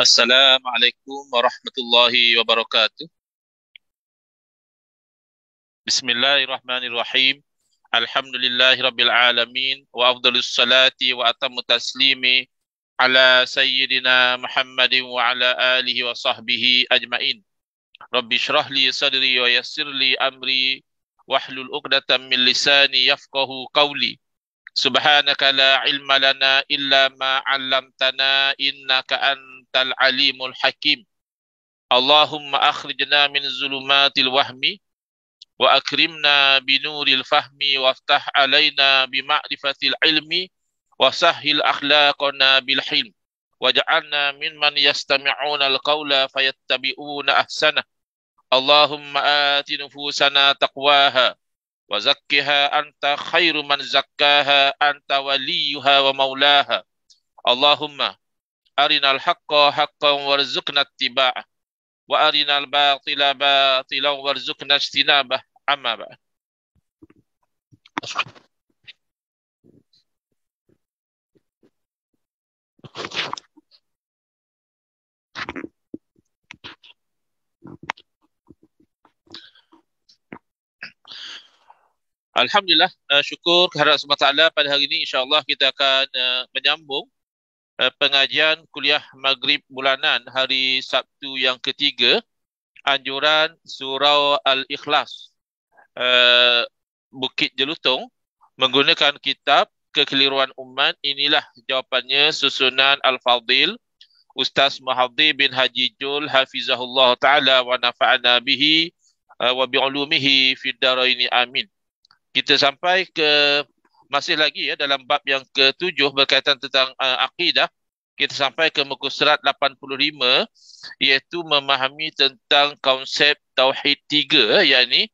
Assalamualaikum warahmatullahi wabarakatuh. Bismillahirrahmanirrahim. Alhamdulillahi rabbil alamin wa afdhalus salati wa atammu taslimi ala sayyidina Muhammadin wa ala alihi wa sahbihi ajmain. Rabbi shrah li sadri wa yassir li amri wahlul 'uqdatam min lisani yafqahu qawli. Subhanaka la ilma lana illa ma 'allamtana innaka antal alimul hakim. Allahumma akhrijna min zulumatil wahmi wa akrimna binuril fahmi waftah alaina bima'rifatil ilmi wa sahhil akhlaqana bil hilm waj'alna mimman yastami'una al-qawla fayattabi'una ahsana. Allahumma ati nufusana taqwaha wa zakkiha anta khairu man zakkaha anta waliyuha wa maulaha. Allahumma arinal haqqa haqqan warzuqna ittiba'ah wa arinal batila batilan warzuqna ijtinabah. Amma ba'd. Alhamdulillah, syukur kehadirat Allah SWT. Pada hari ini insya-Allah kita akan menyambung pengajian kuliah Maghrib bulanan hari Sabtu yang ketiga, anjuran surau Al-Ikhlas, Bukit Jelutong, menggunakan kitab Kekeliruan Umat. Inilah jawapannya, susunan Al-Fadhil Ustaz Muhaddi bin Haji Jul hafizahullah ta'ala wa nafa'ana bihi wa bi'ulumihi fid daraini amin. Kita sampai ke masih lagi dalam bab yang ke-7 berkaitan tentang akidah. Kita sampai ke muka surat 85, iaitu memahami tentang konsep tauhid 3, yakni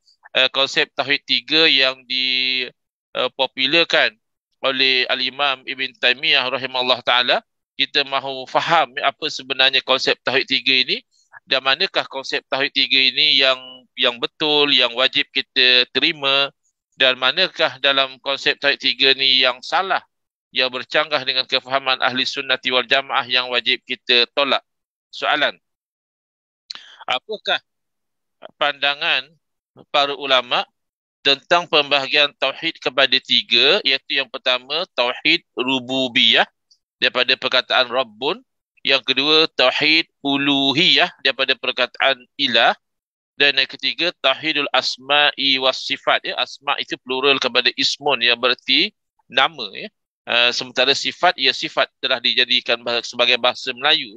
konsep tauhid 3 yang dipopularkan oleh Al-Imam Ibn Taymiyah rahimahullah ta'ala. Kita mahu faham apa sebenarnya konsep tauhid 3 ini, dan manakah konsep tauhid 3 ini yang betul, yang wajib kita terima, dan manakah dalam konsep tauhid 3 ni yang salah, yang bercanggah dengan kefahaman ahli sunnati wal jamaah, yang wajib kita tolak. Soalan, apakah pandangan para ulama tentang pembahagian tauhid kepada 3, iaitu yang pertama tauhid rububiyah daripada perkataan Rabbun, yang kedua tauhid uluhiyah daripada perkataan ilah, dan yang ketiga tauhidul asma'i was sifat. Asma' itu plural kepada ismun, yang berarti nama. Sementara sifat, sifat telah dijadikan sebagai bahasa Melayu.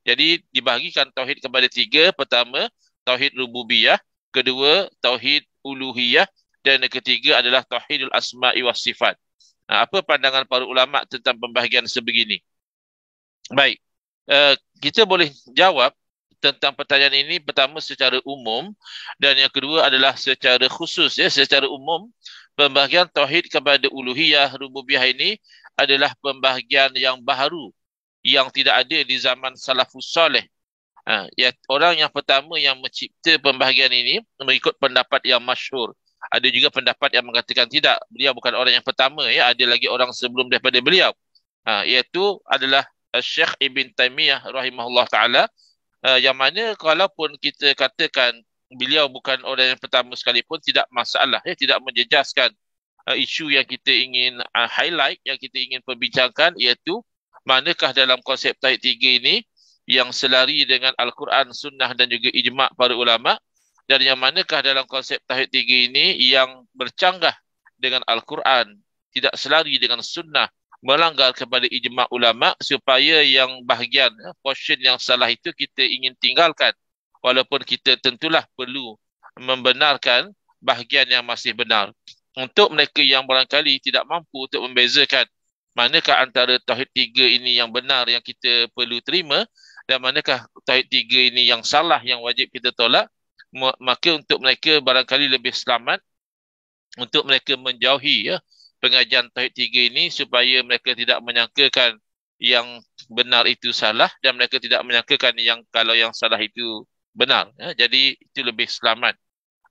Jadi dibahagikan tauhid kepada 3. Pertama tauhid rububiyah, kedua tauhid uluhiyah, dan yang ketiga adalah tauhidul asma'i was sifat. Apa pandangan para ulama tentang pembahagian sebegini? Baik, kita boleh jawab tentang pertanyaan ini pertama secara umum, dan yang kedua adalah secara khusus. Secara umum, pembahagian tauhid kepada uluhiyah, rububiyah ini adalah pembahagian yang baharu, yang tidak ada di zaman salafus saleh. Orang yang pertama yang mencipta pembahagian ini mengikut pendapat yang masyhur. Ada juga pendapat yang mengatakan tidak, beliau bukan orang yang pertama, ada lagi orang sebelum daripada beliau, iaitu adalah Syekh Ibn Taymiyah rahimahullah ta'ala, yang mana kalaupun kita katakan beliau bukan orang yang pertama sekalipun, tidak masalah, tidak menjejaskan isu yang kita ingin highlight, yang kita ingin perbincangkan, iaitu manakah dalam konsep tauhid 3 ini yang selari dengan Al-Quran, Sunnah dan juga ijma' para ulama, dan yang manakah dalam konsep tauhid 3 ini yang bercanggah dengan Al-Quran, tidak selari dengan Sunnah, melanggar kepada ijma' ulama, supaya yang bahagian, portion yang salah itu kita ingin tinggalkan, walaupun kita tentulah perlu membenarkan bahagian yang masih benar. Untuk mereka yang barangkali tidak mampu untuk membezakan manakah antara tauhid 3 ini yang benar, yang kita perlu terima, dan manakah tauhid 3 ini yang salah, yang wajib kita tolak, maka untuk mereka barangkali lebih selamat untuk mereka menjauhi pengajian tauhid 3 ini, supaya mereka tidak menyangkakan yang benar itu salah, dan mereka tidak menyangkakan kalau yang salah itu benar. Jadi itu lebih selamat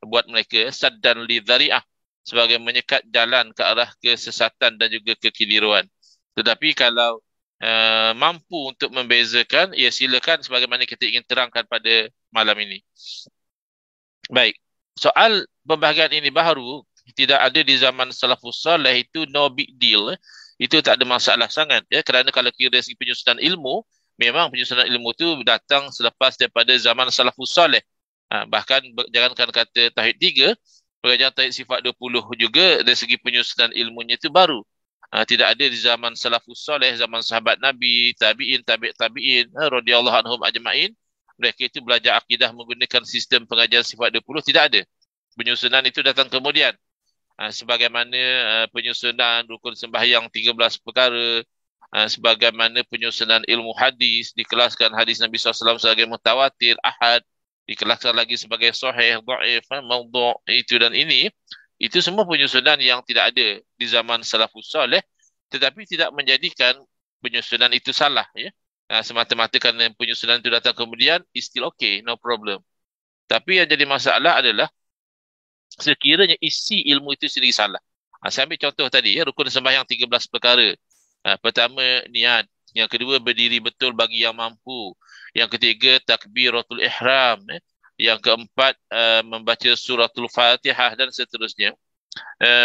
buat mereka, saddan li dhari'ah, sebagai menyekat jalan ke arah kesesatan dan juga kekeliruan. Tetapi kalau mampu untuk membezakan, ya silakan sebagaimana kita ingin terangkan pada malam ini. Baik, soal pembahagian ini baru, tidak ada di zaman salafus saleh, itu no big deal. Itu tak ada masalah sangat. Ya, kerana kalau kira segi penyusunan ilmu, memang penyusunan ilmu itu datang selepas daripada zaman salafus saleh. Bahkan jangankan kata tauhid 3, pengajian tauhid sifat 20 juga dari segi penyusunan ilmunya itu baru. Tidak ada di zaman salafus saleh, zaman sahabat Nabi, tabi'in, tabi'in, radhiyallahu anhum ajma'in. Mereka itu belajar akidah menggunakan sistem pengajian sifat 20, tidak ada. Penyusunan itu datang kemudian. Sebagaimana penyusunan rukun sembahyang 13 perkara, sebagaimana penyusunan ilmu hadis, dikelaskan hadis Nabi SAW sebagai mutawatir, ahad, dikelaskan lagi sebagai sahih, dhaif, maudhu', itu dan ini. Itu semua penyusunan yang tidak ada di zaman salafus saleh, tetapi tidak menjadikan penyusunan itu salah, ya. Semata-mata kerana penyusunan itu datang kemudian, is still okay, no problem. Tapi yang jadi masalah adalah sekiranya isi ilmu itu sendiri salah. Saya ambil contoh tadi, ya, rukun sembahyang 13 perkara. Pertama, niat. Yang kedua, berdiri betul bagi yang mampu. Yang ketiga, takbiratul ihram. Yang keempat, membaca suratul Fatihah dan seterusnya.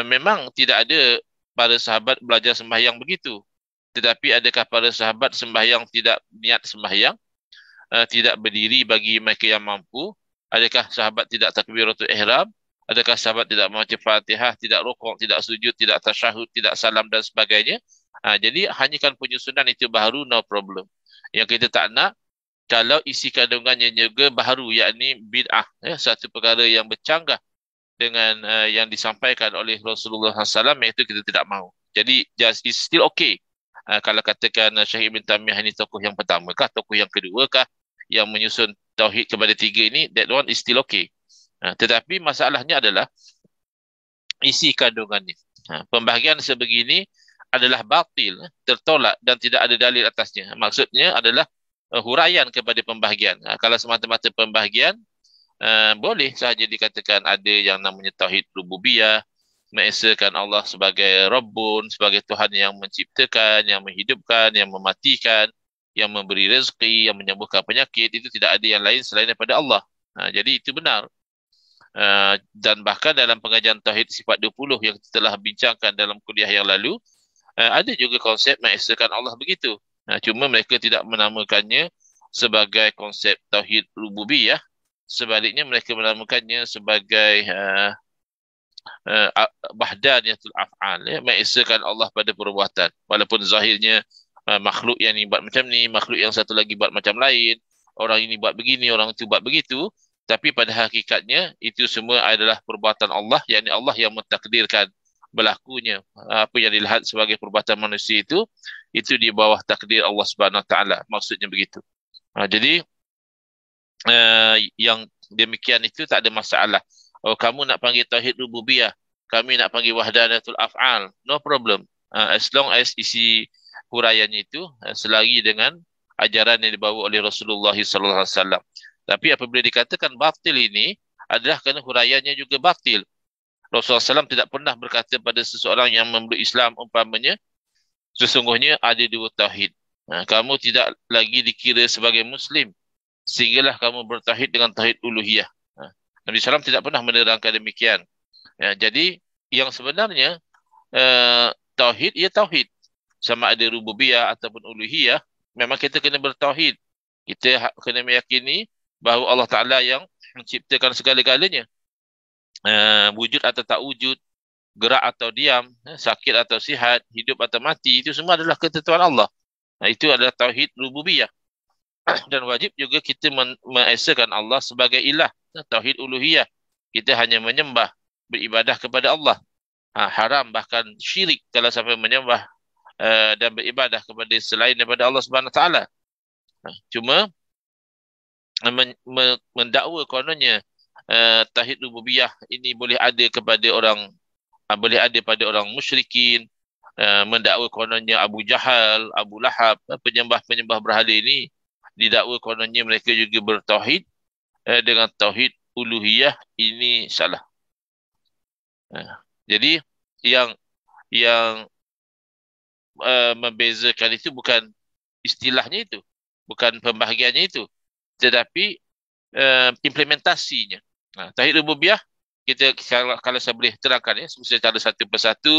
Memang tidak ada para sahabat belajar sembahyang begitu. Tetapi adakah para sahabat sembahyang tidak niat sembahyang, tidak berdiri bagi mereka yang mampu? Adakah sahabat tidak takbiratul ihram? Adakah sahabat tidak membaca Fatihah, tidak rukuk, tidak sujud, tidak tasyahud, tidak salam dan sebagainya? Jadi hanyakan penyusunan itu baharu, no problem. Yang kita tak nak, kalau isi kandungannya juga baharu, yakni bid'ah, ya, satu perkara yang bercanggah dengan yang disampaikan oleh Rasulullah SAW, itu kita tidak mahu. Jadi just is still okay. Kalau katakan Syekh Ibn Taimiyah ini tokoh yang pertama kah, tokoh yang kedua kah, yang menyusun tauhid kepada 3 ini, that one is still okay. Tetapi masalahnya adalah isi kandungannya. Pembahagian sebegini adalah batil, tertolak dan tidak ada dalil atasnya. Maksudnya adalah huraian kepada pembahagian. Kalau semata-mata pembahagian, boleh sahaja dikatakan ada yang namanya tauhid rububiyah, mengesakan Allah sebagai Rabbun, sebagai Tuhan yang menciptakan, yang menghidupkan, yang mematikan, yang memberi rezeki, yang menyembuhkan penyakit. Itu tidak ada yang lain selain daripada Allah. Jadi itu benar. Dan bahkan dalam pengajian Tauhid Sifat 20 yang kita telah bincangkan dalam kuliah yang lalu, ada juga konsep mengesakan Allah begitu. Cuma mereka tidak menamakannya sebagai konsep Tauhid Rububiyah. Sebaliknya mereka menamakannya sebagai wahdaniyatul af'al, ya, mengesakan Allah pada perbuatan. Walaupun zahirnya makhluk yang ini buat macam ni, makhluk yang satu lagi buat macam lain, orang ini buat begini, orang itu buat begitu, tapi pada hakikatnya itu semua adalah perbuatan Allah, yakni Allah yang mentakdirkan berlakunya apa yang dilihat sebagai perbuatan manusia itu di bawah takdir Allah Subhanahu Wa Taala. Maksudnya begitu. Jadi yang demikian itu tak ada masalah. Oh, kamu nak panggil tauhid rububiyah, kami nak panggil wahdanatul af'al, no problem. As long as isi huraiannya itu selari dengan ajaran yang dibawa oleh Rasulullah sallallahu alaihi wasallam. Tapi apabila dikatakan batil ini adalah kerana huraiannya juga batil. Rasulullah SAW tidak pernah berkata pada seseorang yang memeluk Islam umpamanya, sesungguhnya ada 2 tauhid. Kamu tidak lagi dikira sebagai Muslim sehinggalah kamu bertauhid dengan tauhid uluhiyah. Nabi SAW tidak pernah menerangkan demikian. Jadi yang sebenarnya tauhid, ia tauhid. Sama ada rububiyah ataupun uluhiyah, memang kita kena bertauhid. Kita kena meyakini bahawa Allah Ta'ala yang menciptakan segala-galanya. Wujud atau tak wujud, gerak atau diam, sakit atau sihat, hidup atau mati, itu semua adalah ketentuan Allah. Itu adalah tauhid rububiyah. Dan wajib juga kita mengesakan Allah sebagai ilah, tauhid uluhiyah. Kita hanya menyembah, beribadah kepada Allah. Haram bahkan syirik kalau sampai menyembah dan beribadah kepada selain daripada Allah Subhanahu Wa Taala. Cuma mendakwa kononnya tauhid rububiyah ini boleh ada kepada orang, boleh ada pada orang musyrikin, mendakwa kononnya Abu Jahal, Abu Lahab, penyembah-penyembah berhala ini didakwa kononnya mereka juga bertauhid dengan tauhid uluhiyah, ini salah. Jadi yang membezakan itu bukan istilahnya itu, bukan pembahagiannya itu, tetapi implementasinya. Tauhid rububiyah, kita kalau saya boleh terangkan secara satu persatu,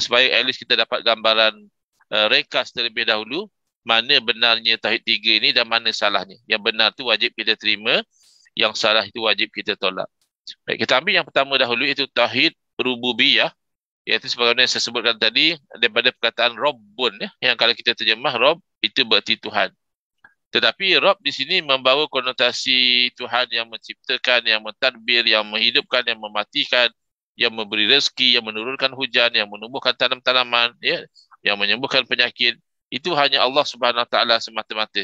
supaya at least kita dapat gambaran ringkas terlebih dahulu mana benarnya tauhid tiga ini dan mana salahnya. Yang benar tu wajib kita terima, yang salah itu wajib kita tolak. Baik, kita ambil yang pertama dahulu, iaitu tauhid rububiyah, iaitu sebagaimana saya sebutkan tadi daripada perkataan Rabbun, yang kalau kita terjemah Rabb itu berarti Tuhan. Tetapi Rabb di sini membawa konotasi Tuhan yang menciptakan, yang mentadbir, yang menghidupkan, yang mematikan, yang memberi rezeki, yang menurunkan hujan, yang menumbuhkan tanam-tanaman, yang menyembuhkan penyakit. Itu hanya Allah Subhanahu Wa Taala semata-mata.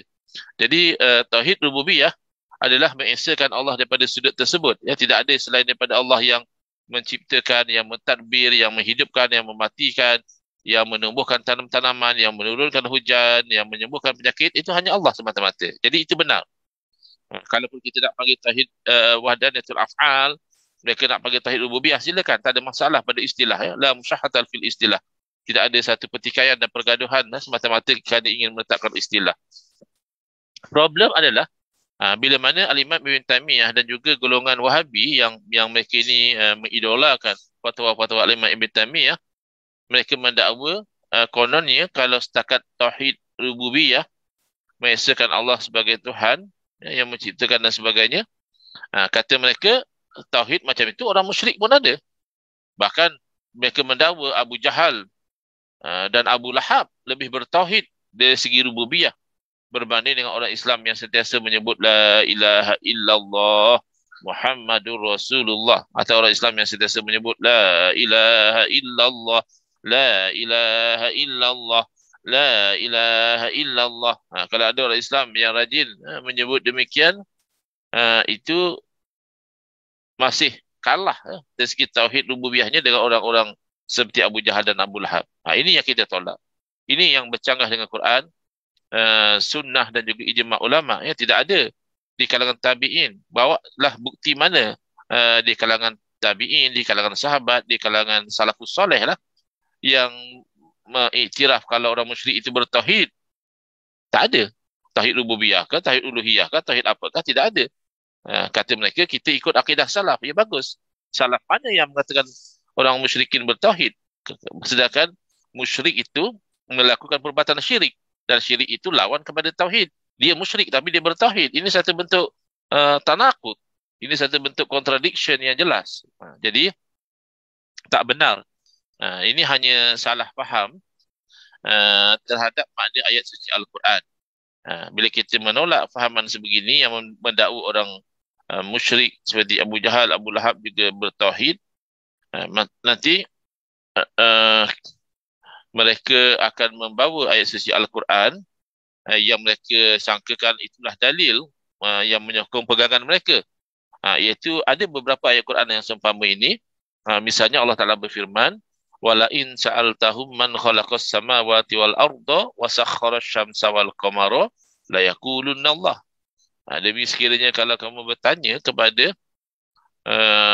Jadi tauhid rububiyah adalah mengesakan Allah daripada sudut tersebut. Tidak ada selain daripada Allah yang menciptakan, yang mentadbir, yang menghidupkan, yang mematikan, yang menumbuhkan tanam-tanaman, yang menurunkan hujan, yang menyembuhkan penyakit. Itu hanya Allah semata-mata. Jadi itu benar. Kalaupun kita nak panggil tauhid wahdaniyatul af'al, mereka nak panggil tauhid rububiyah, silakan. Tak ada masalah pada istilah. La musyahatal fil istilah. Tidak ada satu pertikaian dan pergaduhan semata-mata kerana ingin meletakkan istilah. Problem adalah bila mana Al-Imam Ibn Taimiyah dan juga golongan Wahabi yang mereka ini mengidolakan fatwa-fatwa Al-Imam Ibn Taimiyah, mereka mendakwa kononnya kalau setakat tauhid rububiyah, mengesakan Allah sebagai Tuhan yang menciptakan dan sebagainya, kata mereka tauhid macam itu orang musyrik pun ada. Bahkan mereka mendakwa Abu Jahal dan Abu Lahab lebih bertauhid dari segi rububiyah berbanding dengan orang Islam yang sentiasa menyebut la ilaha illallah Muhammadur Rasulullah, atau orang Islam yang sentiasa menyebut la ilaha illallah, la ilaha illallah, la ilaha illallah. Kalau ada orang Islam yang rajin menyebut demikian, itu masih kalah dari segi tauhid rububiyahnya dengan orang-orang seperti Abu Jahal dan Abu Lahab. Ini yang kita tolak. Ini yang bercanggah dengan Quran, sunnah dan juga ijma' ulama. Tidak ada di kalangan tabi'in. Bawalah bukti mana di kalangan tabi'in, di kalangan sahabat, di kalangan salafus soleh lah yang mengiktiraf kalau orang musyrik itu bertauhid. Tak ada. Tauhid rububiyah ke, tauhid uluhiyah ke, tauhid apakah, tidak ada. Kata mereka, kita ikut akidah salaf. Ya bagus. Salaf mana yang mengatakan orang musyrikin bertauhid? Sedangkan musyrik itu melakukan perbuatan syirik. Dan syirik itu lawan kepada tauhid. Dia musyrik tapi dia bertauhid. Ini satu bentuk tanakut. Ini satu bentuk contradiction yang jelas. Jadi tak benar. Ini hanya salah faham terhadap makna ayat suci Al-Quran. Bila kita menolak fahaman sebegini yang mendakwa orang musyrik seperti Abu Jahal, Abu Lahab juga bertauhid, nanti mereka akan membawa ayat suci Al-Quran yang mereka sangkakan itulah dalil yang menyokong pegangan mereka. Iaitu ada beberapa ayat Quran yang seumpama ini. Misalnya Allah Ta'ala berfirman, wala in sa'altahum man khalaqas samawati wal arda wa sakhkhara asy-syamsa wal qamara la yaqulunna Allah. Demi sekiranya kalau kamu bertanya kepada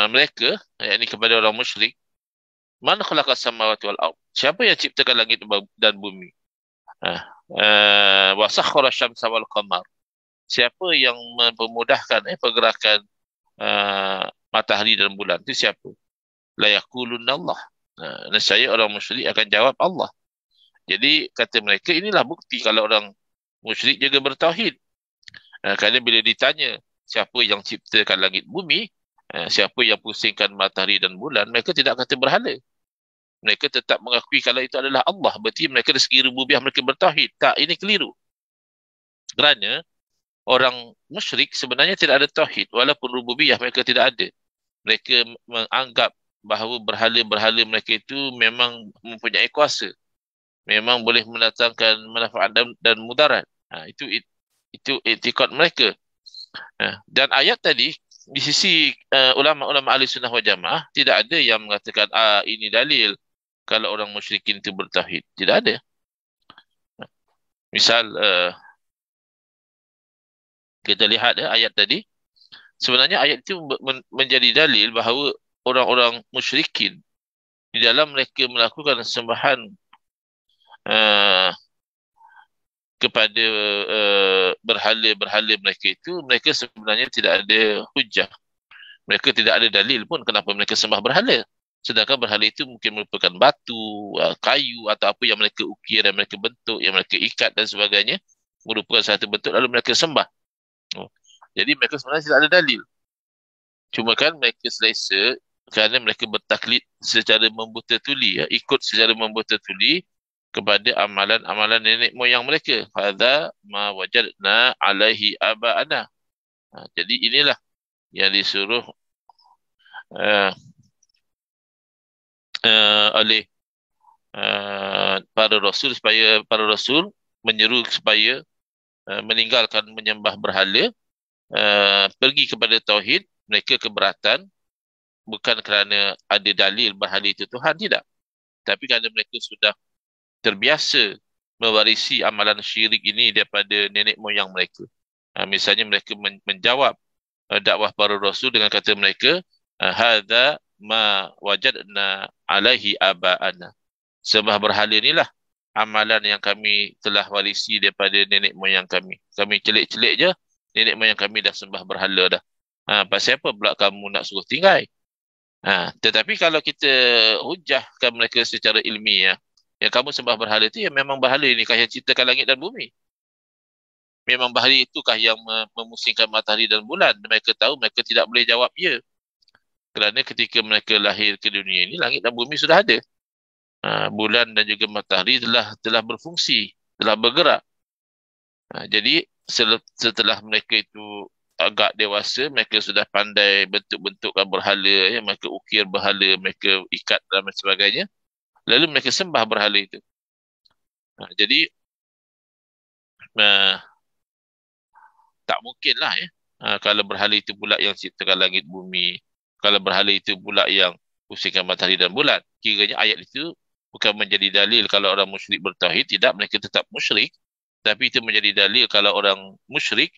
mereka, yakni kepada orang musyrik, man khalaqas samawati wal ard, siapa yang ciptakan langit dan bumi? Wa sakhkhara asy-syamsa wal qamar, siapa yang mempermudahkan pergerakan matahari dan bulan? Itu siapa? La yaqulunna Allah. Nescaya orang musyrik akan jawab Allah. Jadi kata mereka, inilah bukti kalau orang musyrik juga bertauhid. Kerana bila ditanya siapa yang ciptakan langit bumi, siapa yang pusingkan matahari dan bulan, mereka tidak kata berhala. Mereka tetap mengakui kalau itu adalah Allah. Berarti mereka dari segi rububiyah mereka bertauhid. Tak, ini keliru. Kerana orang musyrik sebenarnya tidak ada tauhid. Walaupun rububiyah mereka tidak ada. Mereka menganggap bahawa berhala-berhala mereka itu memang mempunyai kuasa. Memang boleh mendatangkan manfaat dan mudarat. Itu i'tikad mereka. Dan ayat tadi, di sisi ulama-ulama ahli sunnah wal jamaah, tidak ada yang mengatakan ini dalil kalau orang musyrikin itu bertauhid. Tidak ada. Misal kita lihat ayat tadi, sebenarnya ayat itu menjadi dalil bahawa orang-orang musyrikin di dalam mereka melakukan sembahan kepada berhala-berhala mereka itu, mereka sebenarnya tidak ada hujah. Mereka tidak ada dalil pun kenapa mereka sembah berhala. Sedangkan berhala itu mungkin merupakan batu, kayu atau apa yang mereka ukir dan mereka bentuk, yang mereka ikat dan sebagainya, merupakan satu bentuk lalu mereka sembah. Oh. Jadi mereka sebenarnya tidak ada dalil. Cuma kan mereka selesa kerana mereka bertaklid secara membuta tuli, ikut secara membuta tuli kepada amalan-amalan nenek moyang mereka. Hadza ma wajadna alaihi aba'ana. Jadi inilah yang disuruh uh, oleh para rasul, supaya para rasul menyeru supaya meninggalkan menyembah berhala, pergi kepada tauhid. Mereka keberatan bukan kerana ada dalil berhala itu Tuhan, tidak, tapi kerana mereka sudah terbiasa mewarisi amalan syirik ini daripada nenek moyang mereka. Misalnya mereka menjawab dakwah para rasul dengan kata mereka, hadza ma wajadna alaihi aba'ana. Sembah berhala inilah amalan yang kami telah warisi daripada nenek moyang kami. Kami celik-celik je, nenek moyang kami dah sembah berhala dah. Pasal apa pula kamu nak suruh tinggal? Tetapi kalau kita hujahkan mereka secara ilmiah, yang kamu sembah berhala itu, yang memang berhala ini kah yang ciptakan langit dan bumi? Memang berhala itukah yang memusingkan matahari dan bulan? Mereka tahu, mereka tidak boleh jawab ya. Kerana ketika mereka lahir ke dunia ini, langit dan bumi sudah ada. Bulan dan juga matahari telah berfungsi, telah bergerak. Jadi setelah mereka itu agak dewasa, mereka sudah pandai bentuk-bentukkan berhala, ya, mereka ukir berhala, mereka ikat dan sebagainya. Lalu mereka sembah berhala itu. Jadi tak mungkin lah, ya. Kalau berhala itu pula yang ciptakan langit bumi, kalau berhala itu pula yang pusingkan matahari dan bulan, kiranya ayat itu bukan menjadi dalil kalau orang musyrik bertauhid, tidak, mereka tetap musyrik. Tapi itu menjadi dalil kalau orang musyrik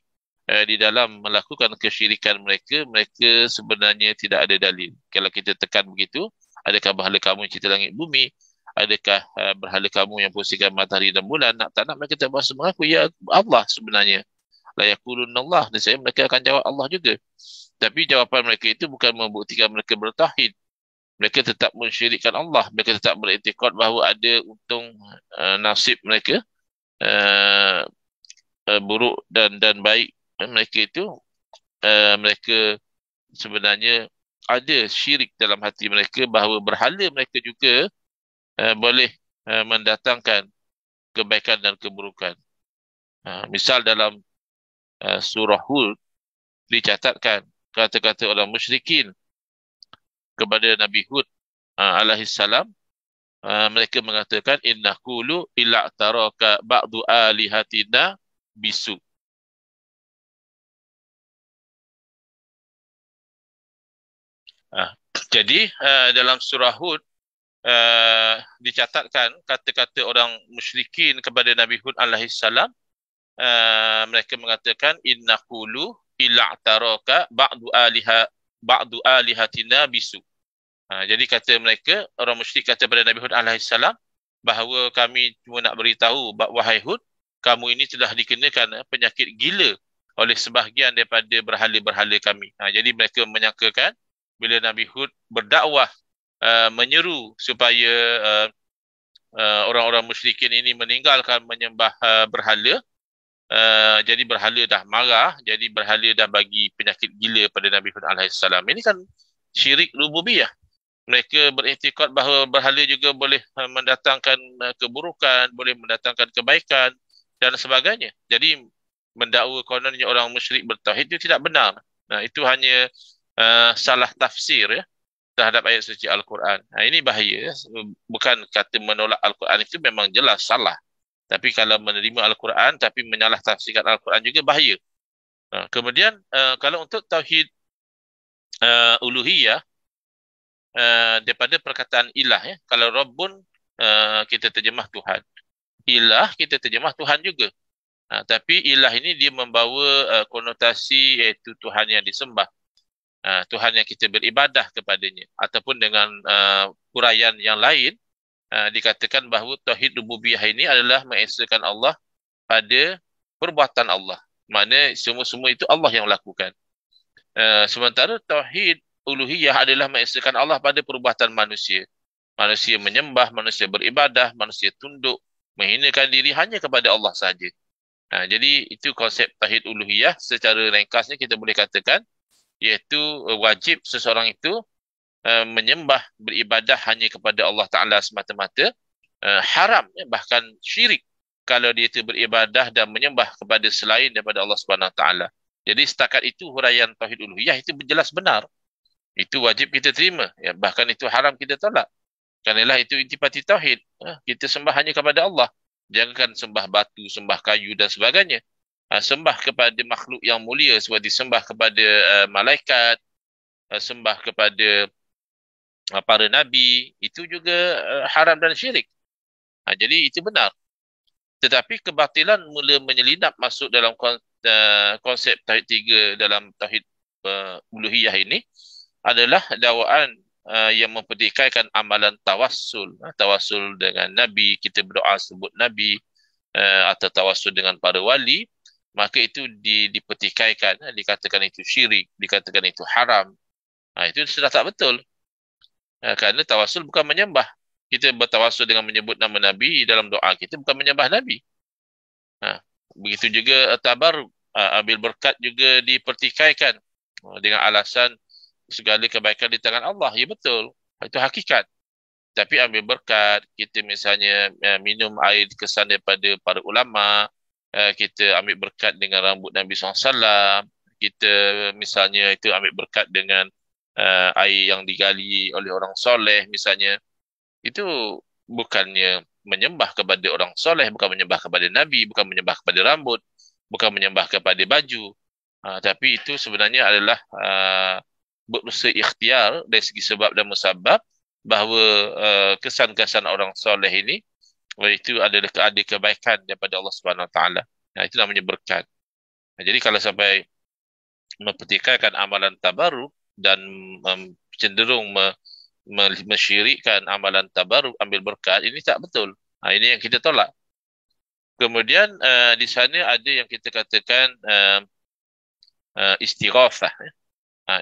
di dalam melakukan kesyirikan mereka, mereka sebenarnya tidak ada dalil. Kalau kita tekan begitu, adakah berhala kamu yang cipta langit bumi? Adakah berhala kamu yang pusingkan matahari dan bulan? Nak tak nak mereka tak bahasa mengaku, ya Allah sebenarnya. La yaqulunna Allah. Dan saya mereka akan jawab Allah juga. Tapi jawapan mereka itu bukan membuktikan mereka bertauhid. Mereka tetap mensyirikkan Allah. Mereka tetap beriktikad bahawa ada untung nasib mereka, uh, buruk dan baik mereka itu, mereka sebenarnya ada syirik dalam hati mereka bahawa berhala mereka juga boleh mendatangkan kebaikan dan keburukan. Misal dalam surah Hud dicatatkan kata-kata orang musyrikin kepada Nabi Hud alaihi salam. Mereka mengatakan, inna qulu illa taraka ba'du alihatina bisu. Jadi dalam surah Hud dicatatkan kata-kata orang musyrikin kepada Nabi Hud alaihi salam. Mereka mengatakan, inna qulu illa taraka ba'du alihatina bisu. Jadi kata mereka, orang musyrik kata kepada Nabi Hud alaihi salam, bahawa kami cuma nak beritahu, wahai Hud, kamu ini telah dikenakan penyakit gila oleh sebahagian daripada berhala-berhala kami. Jadi mereka menyangkakan bila Nabi Hud berdakwah menyeru supaya orang-orang musyrikin ini meninggalkan menyembah berhala, jadi berhala dah marah, jadi berhala dah bagi penyakit gila pada Nabi Hud alaihi salam. Ini kan syirik rububiyah. Mereka beriktikad bahawa berhala juga boleh mendatangkan keburukan, boleh mendatangkan kebaikan dan sebagainya. Jadi mendakwa kononnya orang musyrik bertauhid itu tidak benar. Itu hanya salah tafsir, ya, terhadap ayat suci Al-Quran. Ini bahaya. Bukan kata menolak Al-Quran itu memang jelas salah. Tapi kalau menerima Al-Quran tapi menyalah tafsirkan Al-Quran juga bahaya. Kemudian kalau untuk tauhid uluhiyah, daripada perkataan ilah, ya. Kalau Rabbun kita terjemah Tuhan. Ilah kita terjemah Tuhan juga. Tapi ilah ini dia membawa konotasi iaitu Tuhan yang disembah. Tuhan yang kita beribadah kepadanya. Ataupun dengan huraian yang lain, dikatakan bahawa tauhid rububiyah ini adalah mengesakan Allah pada perbuatan Allah. Maknanya semua-semua itu Allah yang lakukan. Sementara tauhid uluhiyah adalah mengesahkan Allah pada perbuatan manusia. Manusia menyembah, manusia beribadah, manusia tunduk, menghinakan diri hanya kepada Allah sahaja. Jadi itu konsep tauhid uluhiyah. Secara ringkasnya kita boleh katakan iaitu wajib seseorang itu menyembah, beribadah hanya kepada Allah Ta'ala semata-mata. Haram, bahkan syirik kalau dia itu beribadah dan menyembah kepada selain daripada Allah Subhanahu Wa Ta'ala. Jadi setakat itu huraian tauhid uluhiyah itu jelas benar. Itu wajib kita terima. Ya, bahkan itu haram kita tolak. Kerana itu intipati tauhid. Kita sembah hanya kepada Allah. Jangan sembah batu, sembah kayu dan sebagainya. Sembah kepada makhluk yang mulia seperti sembah kepada malaikat, sembah kepada para nabi, itu juga haram dan syirik. Jadi itu benar. Tetapi kebatilan mula menyelinap masuk dalam konsep tauhid tiga dalam tauhid uluhiyah ini adalah dakwaan yang mempertikaikan amalan tawassul. Tawassul dengan Nabi, kita berdoa sebut Nabi, atau tawassul dengan para wali, maka itu dipertikaikan, dikatakan itu syirik, dikatakan itu haram. Itu sudah tak betul. Kerana tawassul bukan menyembah. Kita bertawassul dengan menyebut nama Nabi dalam doa kita, bukan menyembah Nabi. Begitu juga tabarruk, ambil berkat juga dipertikaikan dengan alasan segala kebaikan di tangan Allah. Ya betul, itu hakikat. Tapi ambil berkat, kita misalnya minum air kesan daripada para ulama, kita ambil berkat dengan rambut Nabi SAW, kita misalnya itu ambil berkat dengan air yang digali oleh orang soleh misalnya, itu bukannya menyembah kepada orang soleh, bukan menyembah kepada Nabi, bukan menyembah kepada rambut, bukan menyembah kepada baju. Tapi itu sebenarnya adalah berusaha ikhtiar dari segi sebab dan musabab, bahawa kesan-kesan orang soleh ini itu adalah ada kebaikan daripada Allah Subhanahu Wa Taala. Itu namanya berkat. Jadi kalau sampai mempertikaikan amalan tabarruk dan cenderung mensyirikkan amalan tabarruk, ambil berkat, ini tak betul. Ini yang kita tolak. Kemudian di sana ada yang kita katakan istighatsah.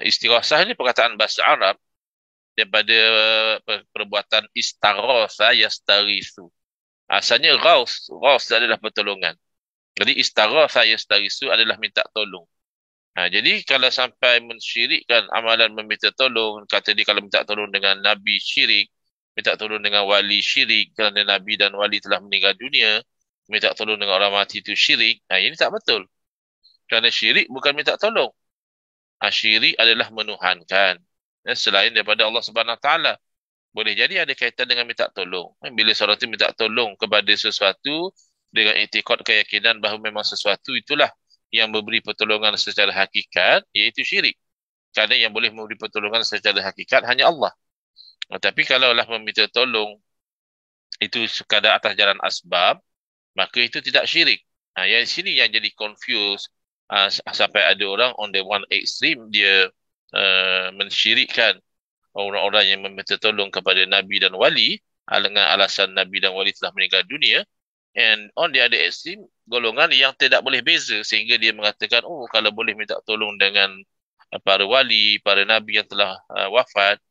Istighatsah ini perkataan bahasa Arab daripada perbuatan istaghatha yastaghithu. Asalnya ghaus adalah pertolongan. Jadi istaghatha yastaghithu adalah minta tolong. Jadi kalau sampai mensyirikkan amalan meminta tolong, kata dia kalau minta tolong dengan Nabi syirik, minta tolong dengan wali syirik kerana Nabi dan wali telah meninggal dunia, minta tolong dengan orang mati itu syirik, ini tak betul. Kerana syirik bukan minta tolong. Syirik adalah menuhankan selain daripada Allah Subhanahu Wa Taala. Boleh jadi ada kaitan dengan minta tolong. Bila seorang itu minta tolong kepada sesuatu dengan i'tikad keyakinan bahawa memang sesuatu itulah yang memberi pertolongan secara hakikat, iaitu syirik. Kerana yang boleh memberi pertolongan secara hakikat hanya Allah. Tapi kalaulah meminta tolong itu sekadar atas jalan asbab, maka itu tidak syirik. Yang sini yang jadi confused, sampai ada orang on the one extreme, dia mensyirikkan orang-orang yang meminta tolong kepada Nabi dan wali dengan alasan Nabi dan wali telah meninggal dunia. And on the other extreme, golongan yang tidak boleh beza sehingga dia mengatakan, kalau boleh minta tolong dengan para wali, para nabi yang telah wafat,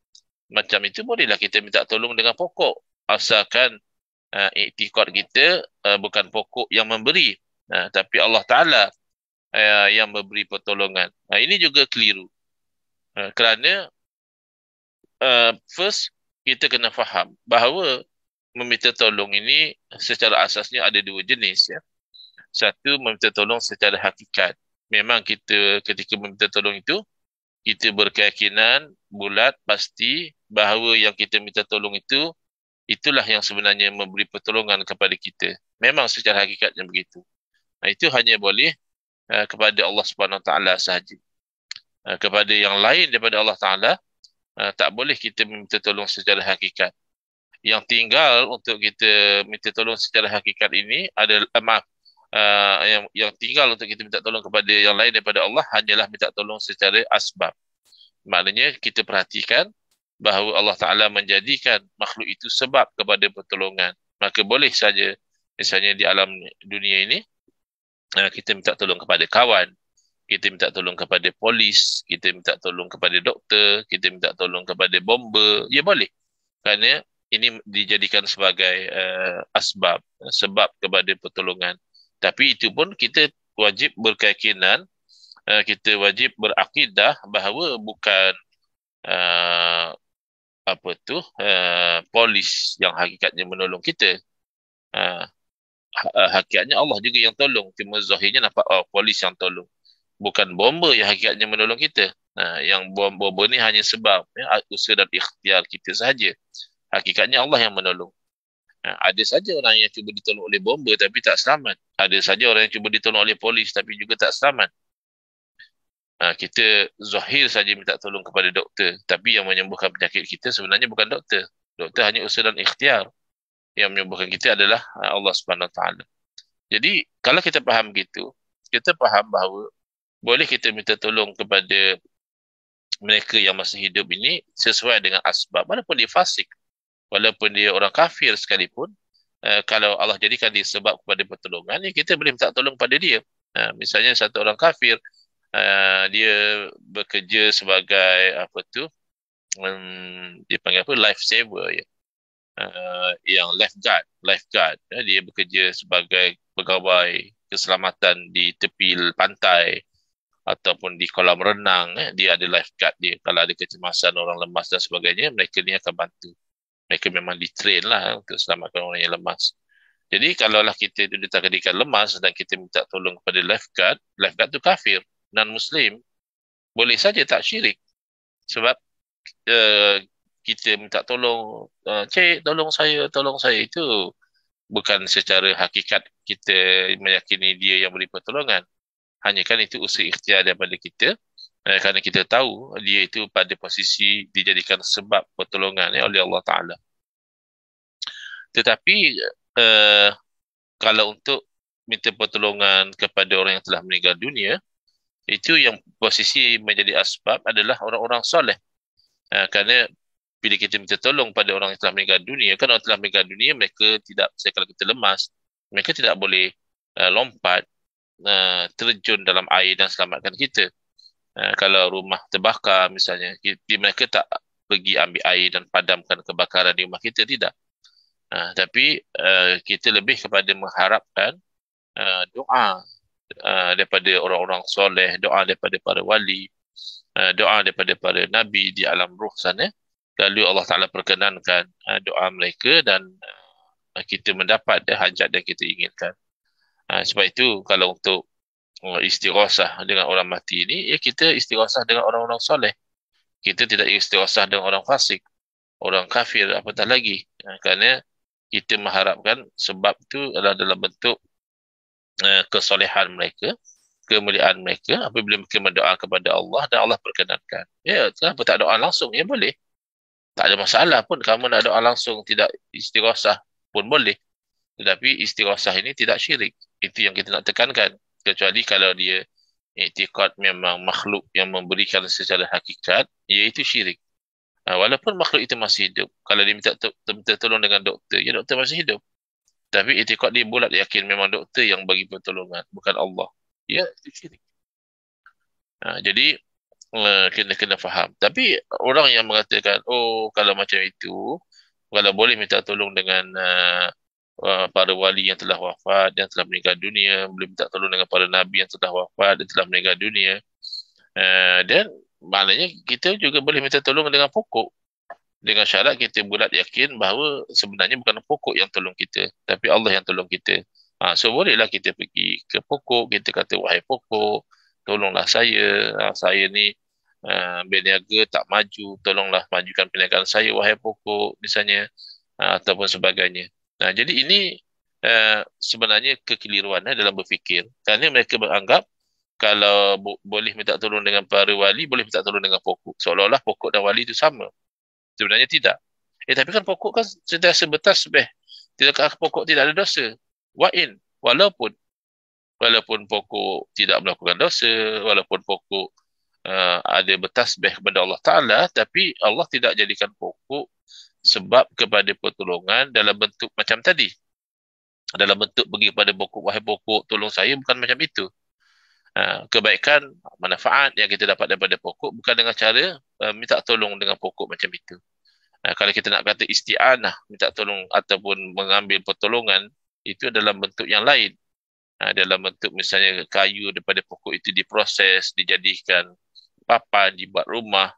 macam itu bolehlah kita minta tolong dengan pokok. Asalkan i'tikad kita bukan pokok yang memberi, tapi Allah Ta'ala yang memberi pertolongan. Ini juga keliru. Kerana first, kita kena faham bahawa meminta tolong ini secara asasnya ada dua jenis. Satu, meminta tolong secara hakikat. Memang kita ketika meminta tolong itu, kita berkeyakinan bulat pasti bahawa yang kita minta tolong itu, itulah yang sebenarnya memberi pertolongan kepada kita. Memang secara hakikatnya begitu. Itu hanya boleh kepada Allah Subhanahu Wa Taala sahaja. Kepada yang lain daripada Allah Ta'ala, tak boleh kita meminta tolong secara hakikat. Yang tinggal untuk kita minta tolong secara hakikat ini adalah yang tinggal untuk kita minta tolong kepada yang lain daripada Allah hanyalah minta tolong secara asbab. Maknanya kita perhatikan bahawa Allah Ta'ala menjadikan makhluk itu sebab kepada pertolongan. Maka boleh saja misalnya di alam dunia ini Kita minta tolong kepada kawan, kita minta tolong kepada polis, kita minta tolong kepada doktor, kita minta tolong kepada bomber, ya boleh. Kerana ini dijadikan sebagai asbab, sebab kepada pertolongan. Tapi itu pun kita wajib berkeyakinan, kita wajib berakidah bahawa bukan uh, polis yang hakikatnya menolong kita. Uh, Hakikatnya Allah juga yang tolong. Cuma zahirnya nampak polis yang tolong. Bukan bomba yang hakikatnya menolong kita. Yang bomba ni hanya sebab usaha dan ikhtiar kita sahaja. Hakikatnya Allah yang menolong. Ada saja orang yang cuba ditolong oleh bomba tapi tak selamat. Ada saja orang yang cuba ditolong oleh polis tapi juga tak selamat. Kita zahir saja minta tolong kepada doktor. Tapi yang menyembuhkan penyakit kita sebenarnya bukan doktor. Doktor hanya usaha dan ikhtiar. Yang menyembuhkan kita adalah Allah Subhanahu Wa Taala. Jadi kalau kita faham gitu, kita faham bahawa boleh kita minta tolong kepada mereka yang masih hidup ini sesuai dengan asbab. Walaupun dia fasik, walaupun dia orang kafir sekalipun, kalau Allah jadikan dia sebab kepada pertolongan, kita boleh minta tolong pada dia. Misalnya satu orang kafir, dia bekerja sebagai dia panggil life saver ya. Yang lifeguard dia bekerja sebagai pegawai keselamatan di tepi pantai ataupun di kolam renang. Dia ada lifeguard dia. Kalau ada kecemasan, orang lemas dan sebagainya, mereka ni akan bantu. Mereka memang di-train lah untuk selamatkan orang yang lemas. Jadi kalaulah kita itu ditakdirkan lemas dan kita minta tolong kepada lifeguard tu kafir, non-Muslim, boleh saja tak syirik. Sebab kita minta tolong, cik tolong saya, itu bukan secara hakikat kita meyakini dia yang beri pertolongan. Hanya kan itu usaha ikhtiar daripada kita, kerana kita tahu dia itu pada posisi dijadikan sebab pertolongan oleh Allah Ta'ala. Tetapi kalau untuk minta pertolongan kepada orang yang telah meninggal dunia, itu yang posisi menjadi asbab adalah orang-orang soleh. Kerana bila kita minta tolong pada orang yang telah meninggal dunia, kan orang telah meninggal dunia, mereka tidak, kalau kita lemas, mereka tidak boleh lompat, terjun dalam air dan selamatkan kita. Kalau rumah terbakar misalnya, mereka tak pergi ambil air dan padamkan kebakaran di rumah kita, tidak. Tapi kita lebih kepada mengharapkan doa daripada orang-orang soleh, doa daripada para wali, doa daripada para nabi di alam ruh sana. Lalu Allah Ta'ala perkenankan doa mereka dan kita mendapat hajat yang kita inginkan. Sebab itu kalau untuk istighosah dengan orang mati ini, kita istighosah dengan orang-orang soleh. Kita tidak istighosah dengan orang fasik, orang kafir, apatah lagi. Kerana kita mengharapkan sebab itu adalah dalam bentuk kesolehan mereka, kemuliaan mereka apabila mereka berdoa kepada Allah dan Allah perkenankan. Ya, kenapa tak doa langsung? Ya boleh. Tak ada masalah pun kamu nak doa langsung, tidak istighosah pun boleh. Tetapi istighosah ini tidak syirik. Itu yang kita nak tekankan. Kecuali kalau dia i'tiqad memang makhluk yang memberikan secara hakikat, iaitu syirik. Walaupun makhluk itu masih hidup. Kalau dia minta tolong dengan doktor, ya doktor masih hidup. Tapi i'tiqad dia bulat yakin memang doktor yang bagi pertolongan, bukan Allah. Ya, itu syirik. Jadi kena faham. Tapi orang yang mengatakan, oh kalau macam itu, kalau boleh minta tolong dengan para wali yang telah wafat, yang telah meninggal dunia, boleh minta tolong dengan para nabi yang telah wafat, dan telah meninggal dunia. Dan maknanya kita juga boleh minta tolong dengan pokok. Dengan syarat kita bulat yakin bahawa sebenarnya bukan pokok yang tolong kita, tapi Allah yang tolong kita. So bolehlah kita pergi ke pokok, kita kata, wahai pokok, tolonglah saya ni berniaga tak maju, tolonglah majukan perniagaan saya, wahai pokok, misalnya, ataupun sebagainya. Jadi ini sebenarnya kekeliruan dalam berfikir. Kerana mereka beranggap kalau boleh minta tolong dengan para wali, boleh minta tolong dengan pokok. Seolah-olah pokok dan wali itu sama. Sebenarnya tidak. Tapi kan pokok kan sentiasa bertasbih. Tidakkah pokok tidak ada dosa? Walaupun pokok tidak melakukan dosa, walaupun pokok ada bertasbih kepada Allah Ta'ala, tapi Allah tidak jadikan pokok sebab kepada pertolongan dalam bentuk macam tadi. dalam bentuk pergi pada pokok, wahai pokok tolong saya, bukan macam itu. Kebaikan, manfaat yang kita dapat daripada pokok bukan dengan cara minta tolong dengan pokok macam itu. Kalau kita nak kata isti'anah, minta tolong ataupun mengambil pertolongan, itu dalam bentuk yang lain. Dalam bentuk misalnya kayu daripada pokok itu diproses, dijadikan papan, dibuat rumah,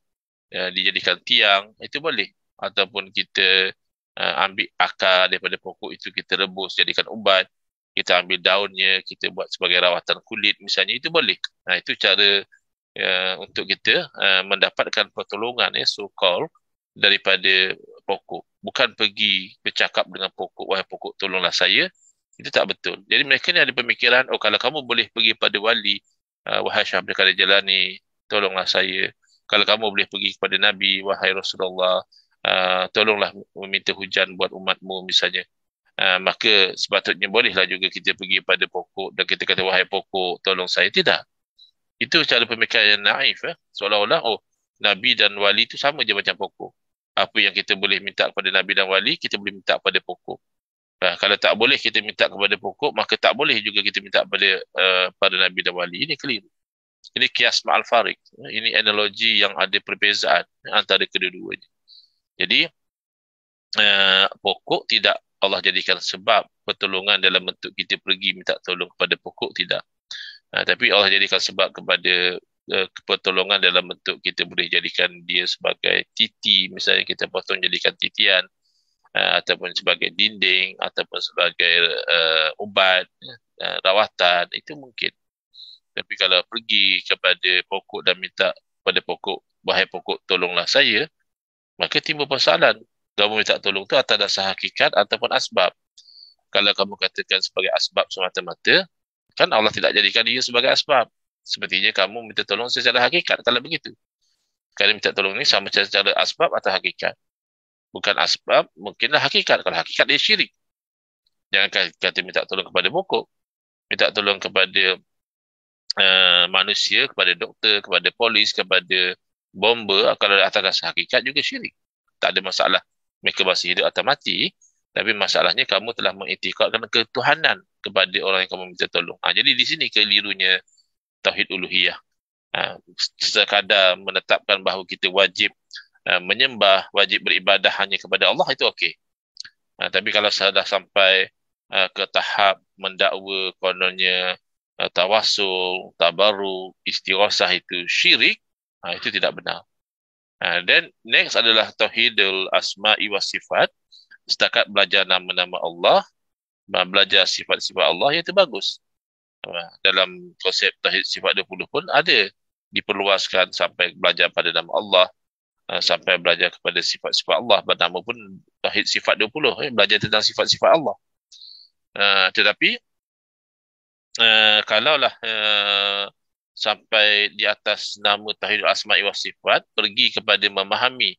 dijadikan tiang, itu boleh. Ataupun kita ambil akar daripada pokok itu, kita rebus jadikan ubat, kita ambil daunnya, kita buat sebagai rawatan kulit misalnya, itu boleh. Itu cara untuk kita mendapatkan pertolongan, so called, daripada pokok. Bukan pergi bercakap dengan pokok, wahai pokok tolonglah saya. Itu tak betul. Jadi mereka ni ada pemikiran, oh kalau kamu boleh pergi pada wali, wahai Syekh Abdul Qadir Jalani, tolonglah saya. Kalau kamu boleh pergi kepada Nabi, wahai Rasulullah, tolonglah meminta hujan buat umatmu misalnya. Maka sepatutnya bolehlah juga kita pergi pada pokok dan kita kata, wahai pokok tolong saya. Tidak. Itu cara pemikiran yang naif. Seolah-olah, oh, Nabi dan wali itu sama je macam pokok. Apa yang kita boleh minta kepada Nabi dan wali, kita boleh minta kepada pokok. Kalau tak boleh kita minta kepada pokok, maka tak boleh juga kita minta pada Nabi dan wali. Ini keliru. Ini kias ma'al farik. Ini analogi yang ada perbezaan antara kedua-duanya. Jadi, pokok tidak Allah jadikan sebab pertolongan dalam bentuk kita pergi minta tolong kepada pokok, tidak. Tapi Allah jadikan sebab kepada pertolongan dalam bentuk kita boleh jadikan dia sebagai titi, misalnya kita potong jadikan titian, ataupun sebagai dinding, ataupun sebagai ubat, rawatan, itu mungkin. Tapi kalau pergi kepada pokok dan minta pada pokok, wahai pokok tolonglah saya, maka timbul persoalan. Kamu minta tolong tu atas dasar hakikat ataupun asbab. Kalau kamu katakan sebagai asbab semata-mata, kan Allah tidak jadikan dia sebagai asbab. Sepertinya kamu minta tolong secara hakikat kalau begitu. Kalau minta tolong ni sama secara asbab atau hakikat. Bukan asbab, mungkinlah hakikat. Kalau hakikat dia syirik. Jangan kata minta tolong kepada pokok. Minta tolong kepada manusia, kepada doktor, kepada polis, kepada bomber. Kalau atas dasar hakikat juga syirik. Tak ada masalah. Mereka masih hidup atau mati. Tapi masalahnya kamu telah mengiktikadkan ketuhanan kepada orang yang kamu minta tolong. Jadi di sini kelirunya tauhid uluhiyah. Sekadar menetapkan bahawa kita wajib menyembah, wajib beribadah hanya kepada Allah, itu okey. Tapi kalau sudah sampai ke tahap mendakwa kononnya tawassul, tabarruk, istighosah itu syirik, itu tidak benar. Dan next adalah tauhidul asma'i was sifat. Setakat belajar nama-nama Allah, belajar sifat-sifat Allah, itu bagus. Dalam konsep tauhid sifat 20 pun ada diperluaskan sampai belajar pada nama Allah, sampai belajar kepada sifat-sifat Allah. Bernama pun tauhid sifat 20, belajar tentang sifat-sifat Allah. Tetapi kalaulah sampai di atas nama tauhid asma'i was sifat, pergi kepada memahami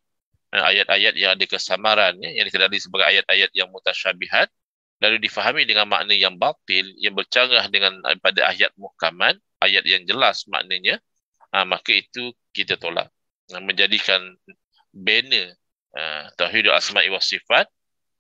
ayat-ayat yang ada kesamaran, yang dikenali sebagai ayat-ayat yang mutasyabihat, lalu difahami dengan makna yang batil, yang bercanggah dengan pada ayat muhkamat, ayat yang jelas maknanya, maka itu kita tolak. Menjadikan banner tauhid asma'i was sifat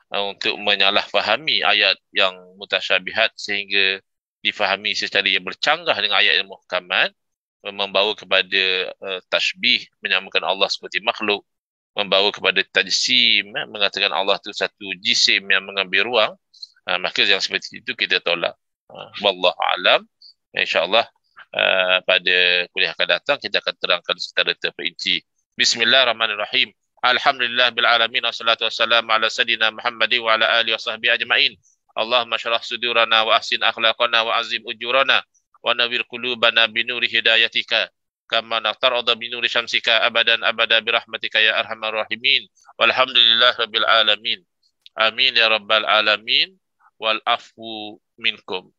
untuk menyalahfahami ayat yang mutasyabihat sehingga difahami secara yang bercanggah dengan ayat yang muhkamat, membawa kepada tashbih, menyamakan Allah seperti makhluk, membawa kepada tajsim, mengatakan Allah itu satu jisim yang mengambil ruang, maka yang seperti itu kita tolak. Wallahu a'lam. InsyaAllah pada kuliah akan datang kita akan terangkan secara terperinci. Bismillahirrahmanirrahim. Alhamdulillah bil alamin, wassalatu wassalamu ala sayyidina Muhammadin wa ala alihi wasahbihi ajma'in. Allahumma syrah sudurana wa ahsin akhlaqana wa azim ujurana wa nawwir qulubana bi nuri hidayatika kama naqtarada bi nuri syamsika abadan abada bi rahmatika ya arhamar rahimin. Walhamdulillah rabbil alamin. Amin ya rabbal alamin wal afu minkum.